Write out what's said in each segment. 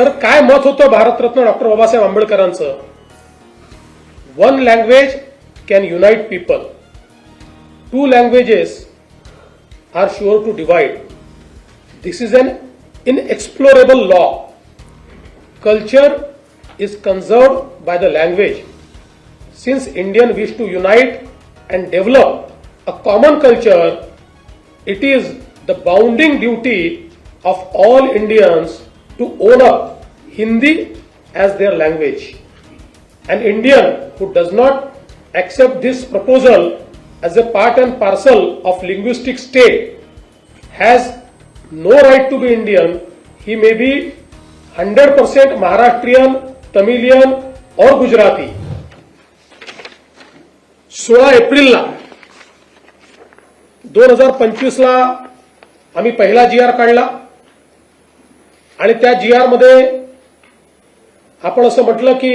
तर काय मत होतं भारतरत्न डॉक्टर बाबासाहेब आंबेडकरांचं? One language can unite people, two languages are sure to divide. This is an inexplorable law. Culture is conserved by the language. Since Indian wish to unite and develop a common culture, it is the bounden duty of all Indians to own up Hindi as their language. An Indian who does not accept this proposal as a part and parcel of linguistic state has no right to be Indian. He may be 100% Maharashtrian, Tamilian और गुजराती. 16 एप्रिलला 2025 ला आम्ही पहिला GR काढला आणि त्या GR मध्ये आपण असं म्हटलं की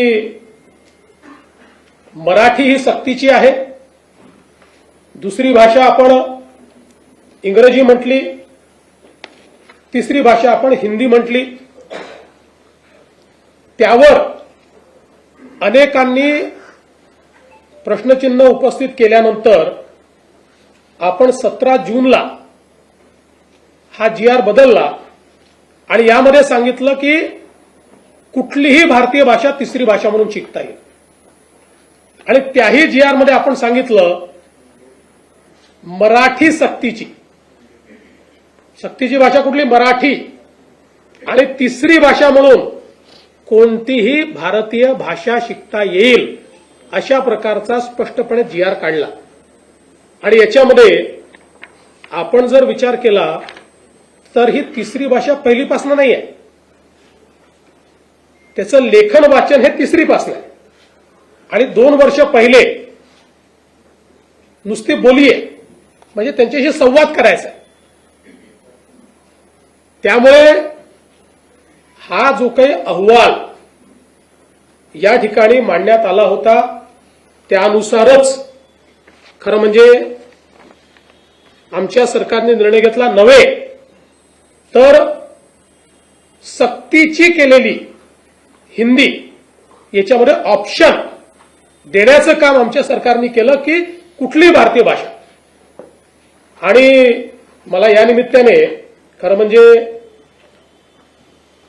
मराठी ही सक्तीची आहे. दुसरी भाषा आपण इंग्रजी म्हटली, तिसरी भाषा आपण हिंदी म्हटली. त्यावर अनेकांनी प्रश्नचिन्ह उपस्थित केल्यानंतर आपण 17 जूनला हा GR बदलला आणि यामध्ये सांगितलं की कुठलीही भारतीय भाषा तिसरी भाषा म्हणून शिकता येईल. आणि त्याही GR मध्ये आपण सांगितलं मराठी सक्तीची भाषा कुठली? मराठी. आणि तिसरी भाषा म्हणून कोणतीही भारतीय भाषा शिकता येईल अशा प्रकारचा स्पष्टपणे GR काढला. आणि याच्यामध्ये आपण जर विचार केला तर ही तिसरी भाषा पहिलीपासून नाही आहे. त्याचं लेखन वाचन हे तिसरीपासून आहे. आणि 2 वर्ष पहिले नुसती बोली आहे, म्हणजे त्यांच्याशी संवाद करायचा. त्यामुळे हा जो काही अहवाल या ठिकाणी मांडण्यात आला होता त्यानुसारच खरं म्हणजे आमच्या सरकारने निर्णय घेतला नव्हे तर सक्तीची केलेली हिंदी याच्यामध्ये ऑप्शन देण्याचं काम आमच्या सरकारने केलं की कुठलीही भारतीय भाषा. आणि मला या निमित्ताने खरं म्हणजे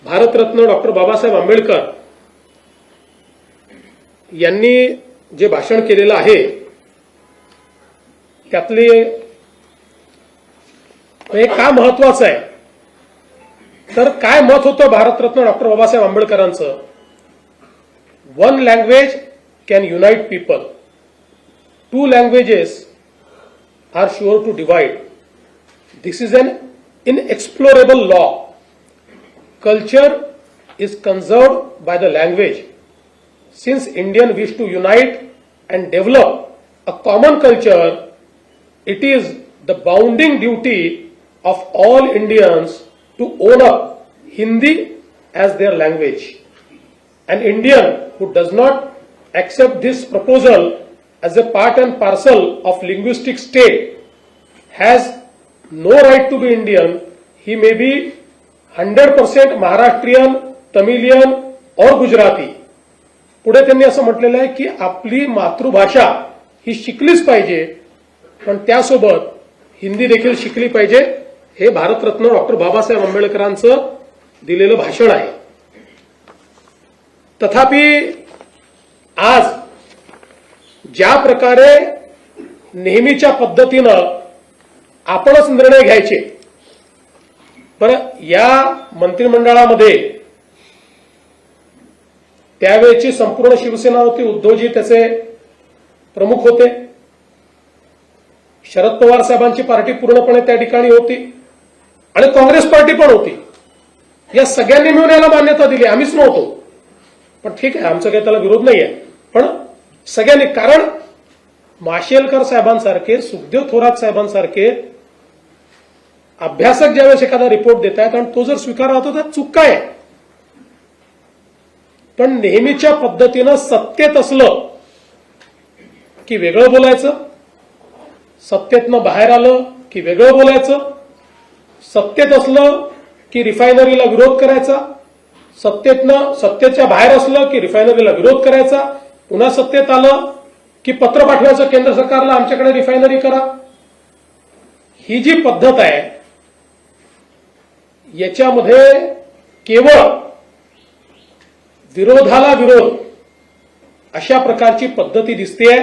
भारतरत्न डॉक्टर बाबासाहेब आंबेडकर यांनी जे भाषण केलेलं आहे त्यातले हे का महत्वाचं आहे तर काय मत होतं भारतरत्न डॉक्टर बाबासाहेब आंबेडकरांचं? One language can unite people, two languages are sure to divide. This is an inexplorable law. Culture is conserved by the language. Since Indian wish to unite and develop a common culture, it is the bounden duty of all Indians to own up Hindi as their language. An Indian who does not accept this proposal as a part and parcel of linguistic state has no right to be Indian. He may be 100% Maharashtrian, Tamilian और गुजराती. पुढे त्यांनी असं म्हटलेलं आहे की आपली मातृभाषा ही शिकलीच पाहिजे पण त्यासोबत हिंदी देखील शिकली पाहिजे. हे भारतरत्न डॉक्टर बाबासाहेब आंबेडकरांचं दिलेलं भाषण आहे. तथापि आज ज्या प्रकारे नेहमीच्या पद्धतीनं आपणच निर्णय घ्यायचे. बरं, या मंत्रिमंडळामध्ये त्यावेळेची संपूर्ण शिवसेना होती. उद्धवजी त्याचे प्रमुख होते. शरद पवार साहेबांची पार्टी पूर्णपणे त्या ठिकाणी होती आणि काँग्रेस पार्टी पण होती. या सगळ्यांनी मिळून याला मान्यता दिली. आम्हीच नव्हतो, पण ठीक आहे, आमचा काही त्याला विरोध नाही आहे. पण सगळ्यांनी, कारण माशेलकर साहेबांसारखे, सुखदेव थोरात साहेबांसारखे अभ्यासक ज्यावेळेस एखादा रिपोर्ट देत आहेत आणि तो जर स्वीकारला होता तर चूक काय आहे? पण नेहमीच्या पद्धतीनं सत्तेत असलं की वेगळं बोलायचं, सत्तेतनं बाहेर आलं की वेगळं बोलायचं, सत्तेत असलं की रिफायनरीला विरोध करायचा, सत्तेच्या बाहेर असलं की रिफायनरीला विरोध करायचा, पुन्हा सत्तेत आलं की पत्र पाठवायचं केंद्र सरकारला आमच्याकडे रिफायनरी करा. ही जी पद्धत आहे याच्यामध्ये केवळ विरोधाला विरोध अशा प्रकारची पद्धती दिसतेय.